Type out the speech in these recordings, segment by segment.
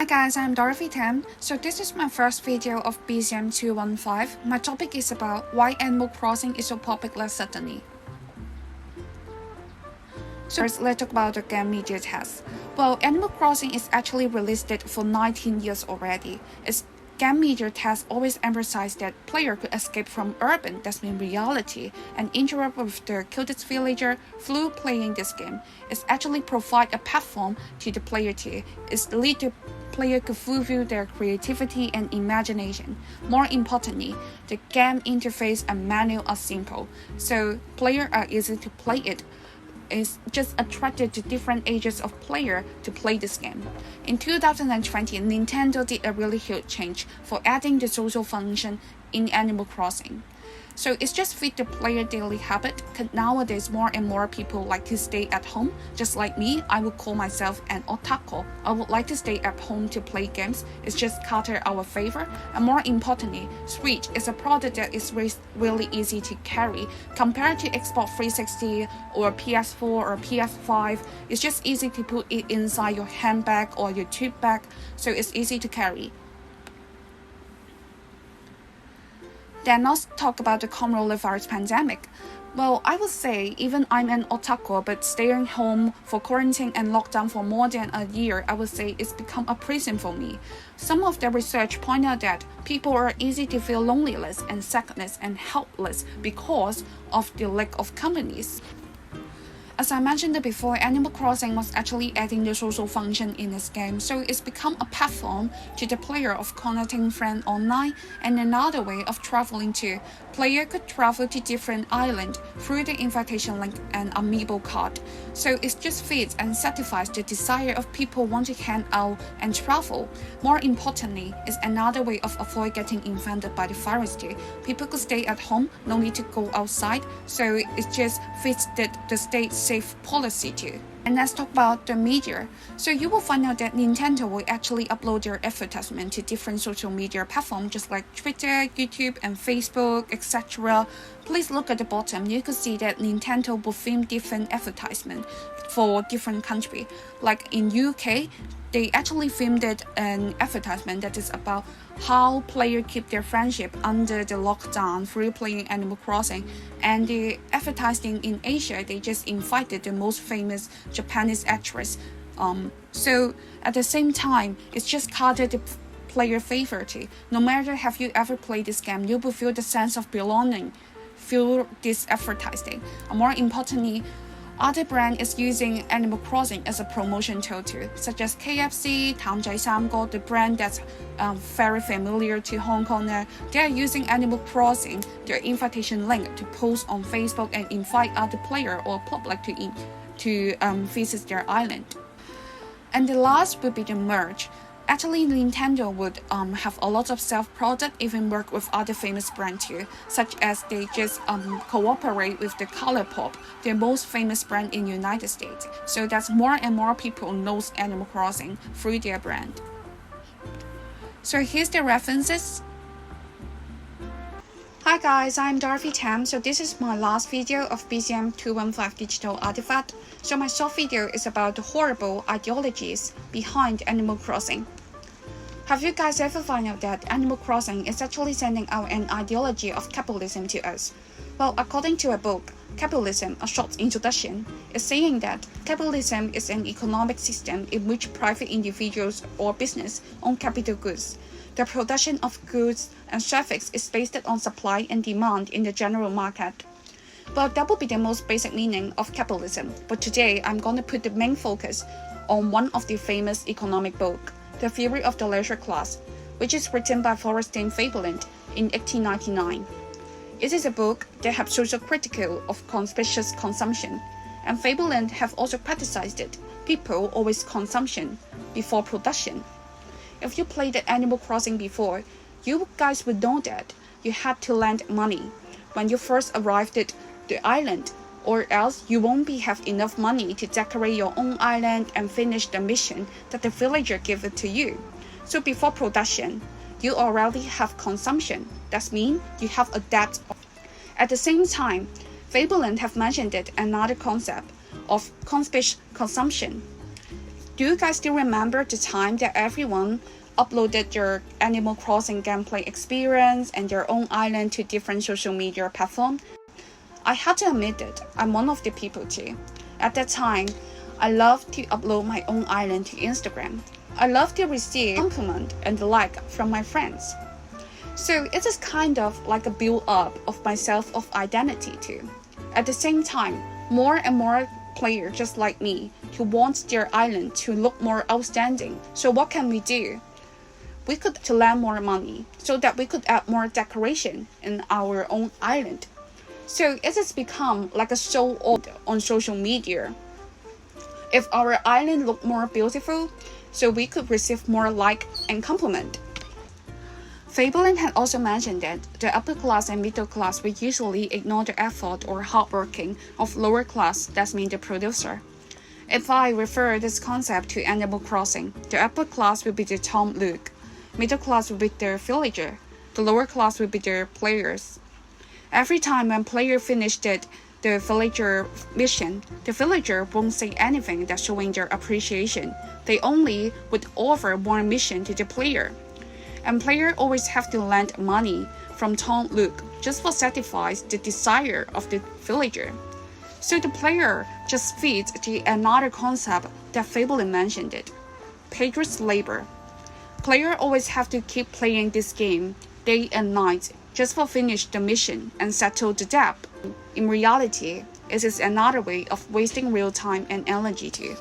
Hi guys, I'm Dorothy Tam. So this is my first video of BCM215. My topic is about why Animal Crossing is so popular suddenly. So first, let's talk about the game media test. Well, Animal Crossing is actually released for 19 years already. Its game media test always emphasized that player could escape from urban, that's mean reality, and interact with the cutest villager through playing this game. It actually provide a platform to the player to lead the player could fulfill their creativity and imagination. More importantly, the game interface and menu are simple, so players are easy to play it. Is just attracted to different ages of player to play this game. In 2020, Nintendo did a really huge change for adding the social function in Animal Crossing. So it's just fit the player daily habit, because nowadays more and more people like to stay at home. Just like me, I would call myself an otaku. I would like to stay at home to play games. It's just cater our favor. And more importantly, Switch is a product that is really easy to carry. Compared to Xbox 360 or PS4 or PS5, it's just easy to put it inside your handbag or your tote bag, so it's easy to carry. Then let's talk about the coronavirus pandemic. Well, I would say even I'm an otaku, but staying home for quarantine and lockdown for more than a year, I would say it's become a prison for me. Some of the research point out that people are easy to feel loneliness and sadness and helpless because of the lack of companies. As I mentioned before, Animal Crossing was actually adding the social function in this game, so it's become a platform to the player of connecting friends online and another way of traveling too. Player could travel to different islands through the invitation link and amiibo card. So it just fits and satisfies the desire of people want to hang out and travel. More importantly, it's another way of avoid getting infected by the virus too. People could stay at home, no need to go outside, so it just fits the state safe policy too. And let's talk about the media. So you will find out that Nintendo will actually upload their advertisement to different social media platforms just like Twitter, YouTube, and Facebook, etc. Please look at the bottom. You could see that Nintendo will film different advertisement for different countries. Like in UK, they actually filmed an advertisement that is about how players keep their friendship under the lockdown through playing Animal Crossing. And the advertising in Asia, they just invited the most famous Japanese actress. So at the same time, it's just catered the player favorite. No matter have you ever played this game, you will feel the sense of belonging through this advertising. And more importantly, other brand is using Animal Crossing as a promotion tool too, such as KFC, 譚仔三哥, the brand that's very familiar to Hong Kong. They are using Animal Crossing, their invitation link, to post on Facebook and invite other player or public to visit their island. And the last would be the merge. Actually, Nintendo would have a lot of self-product, even work with other famous brands too, such as they just cooperate with the ColourPop, the most famous brand in the United States. So that's more and more people knows Animal Crossing through their brand. So here's the references. Hi guys, I'm Dorothy Tam. So this is my last video of BCM215 digital artifact. So my short video is about the horrible ideologies behind Animal Crossing. Have you guys ever found out that Animal Crossing is actually sending out an ideology of capitalism to us? Well, according to a book, Capitalism, A Short Introduction, is saying that capitalism is an economic system in which private individuals or business own capital goods. The production of goods and services is based on supply and demand in the general market. Well, that would be the most basic meaning of capitalism, but today I'm going to put the main focus on one of the famous economic books, The Theory of the Leisure Class, which is written by Florestan Faivelin in 1899. It is a book that has social critical of conspicuous consumption, and Faivelin have also criticized it. People always consumption before production. If you played the Animal Crossing before, you guys would know that you had to lend money when you first arrived at the island, or else you won't have enough money to decorate your own island and finish the mission that the villager gave it to you. So before production, you already have consumption. That means you have a debt. At the same time, Faivelin have mentioned another concept of conspicuous consumption. Do you guys still remember the time that everyone uploaded their Animal Crossing gameplay experience and their own island to different social media platforms? I have to admit it, I'm one of the people too. At that time, I loved to upload my own island to Instagram. I love to receive compliment and like from my friends. So it is kind of like a build-up of my self-identity too. At the same time, more and more players just like me who want their island to look more outstanding. So what can we do? We could to lend more money so that we could add more decoration in our own island. So it has become like a show off on social media. If our island looked more beautiful, so we could receive more like and compliment. Fabelin had also mentioned that the upper class and middle class will usually ignore the effort or hard working of lower class, that means the producer. If I refer this concept to Animal Crossing, the upper class will be the Tom Nook, middle class will be the villager, the lower class will be the players. Every time when player finished the villager mission, the villager won't say anything that's showing their appreciation. They only would offer more mission to the player. And player always have to lend money from Tom Nook just for satisfies the desire of the villager. So the player just feeds the another concept that Fabelin mentioned it, Pedro's labor. Player always have to keep playing this game day and night just for finish the mission and settle the debt. In reality, it is another way of wasting real time and energy too.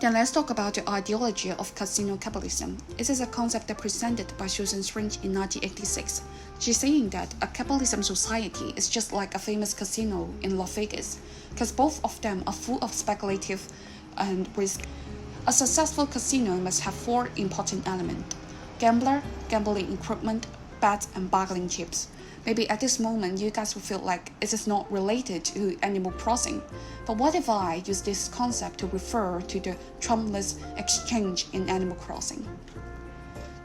Then let's talk about the ideology of casino capitalism. It is a concept that presented by Susan Strange in 1986. She's saying that a capitalism society is just like a famous casino in Las Vegas, because both of them are full of speculative and risk. A successful casino must have four important elements: gambler, gambling equipment, bets, and bargaining chips. Maybe at this moment you guys will feel like it is not related to Animal Crossing. But what if I use this concept to refer to the trumpless exchange in Animal Crossing?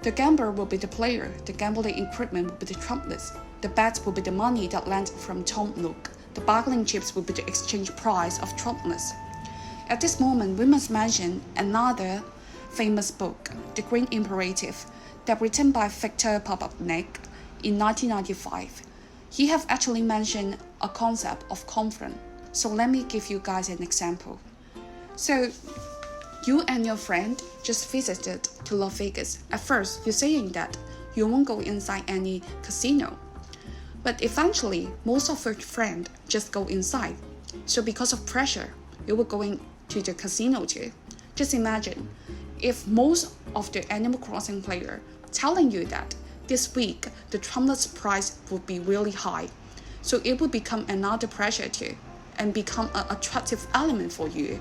The gambler will be the player, the gambling equipment will be the trumpless, the bets will be the money that lands from Tom Nook, the bargaining chips will be the exchange price of trumpless. At this moment, we must mention another famous book, The Green Imperative, that written by Victor Popovnik in 1995. He have actually mentioned a concept of confront. So let me give you guys an example. So you and your friend just visited to Las Vegas. At first, you're saying that you won't go inside any casino. But eventually, most of your friends just go inside. So because of pressure, you will go to the casino too. Just imagine, if most of the Animal Crossing player telling you that this week the trumpless price would be really high, so it would become another pressure too, and become an attractive element for you.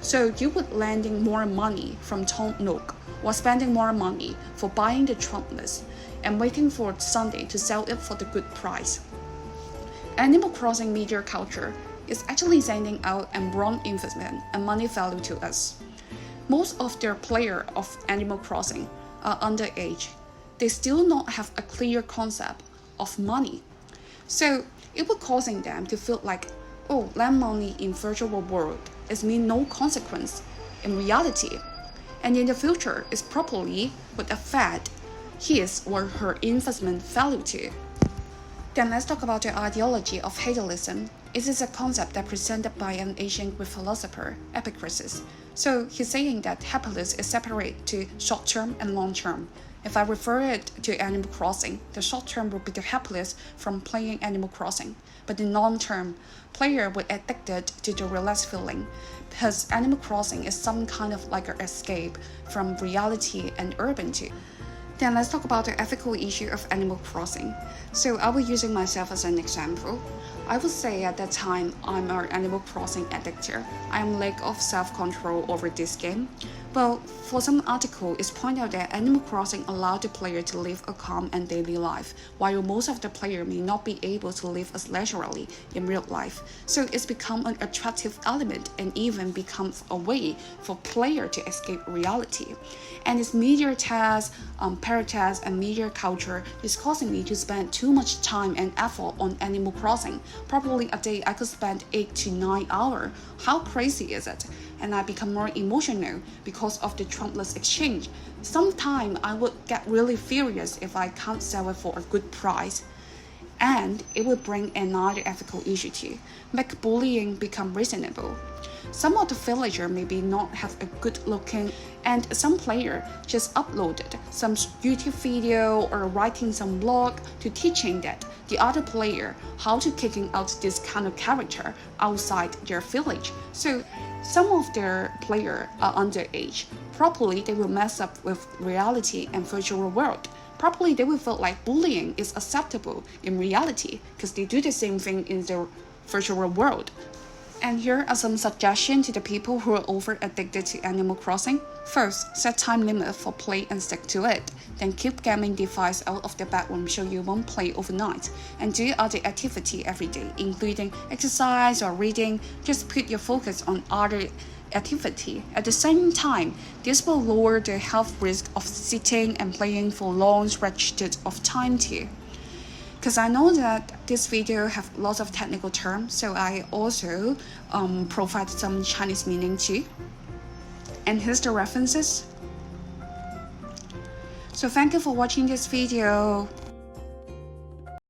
So you would landing more money from Tom Nook or spending more money for buying the trumpless and waiting for Sunday to sell it for the good price. Animal Crossing media culture is actually sending out and wrong investment and money value to us. Most of the players of Animal Crossing are underage. They still not have a clear concept of money. So it was causing them to feel like, oh, lend money in virtual world is mean no consequence in reality. And in the future, it probably would affect his or her investment value too. Then let's talk about the ideology of hedonism. It is a concept that presented by an ancient Greek philosopher, Epicurus. So he's saying that happiness is separate to short-term and long-term. If I refer it to Animal Crossing, the short-term will be the happiness from playing Animal Crossing, but in long-term, player will addicted to the relaxed feeling, because Animal Crossing is some kind of like an escape from reality and urbanity. Then let's talk about the ethical issue of Animal Crossing. So I will using myself as an example. I would say at that time I'm an Animal Crossing addictor. I am lack of self-control over this game. Well, for some article, it's pointed out that Animal Crossing allowed the player to live a calm and daily life, while most of the player may not be able to live as leisurely in real life. So it's become an attractive element and even becomes a way for player to escape reality. And its media tests, paratests, and media culture is causing me to spend too much time and effort on Animal Crossing. Probably a day I could spend 8 to 9 hours. How crazy is it? and I become more emotional because of the trumpless exchange. Sometimes I would get really furious if I can't sell it for a good price. And it will bring another ethical issue too, make bullying become reasonable. Some of the villagers maybe not have a good looking, and some player just uploaded some YouTube video or writing some blog to teaching that the other player how to kicking out this kind of character outside their village. So some of their players are underage. Probably they will mess up with reality and virtual world. Probably they will feel like bullying is acceptable in reality because they do the same thing in the virtual world. And here are some suggestions to the people who are over addicted to Animal Crossing. First, set time limit for play and stick to it. Then keep gaming device out of the bedroom so you won't play overnight. And do other activity every day, including exercise or reading. Just put your focus on other activity. At the same time, this will lower the health risk of sitting and playing for long stretches of time too. Because I know that this video have lots of technical terms, so I also provide some Chinese meaning too. And here's the references. So thank you for watching this video.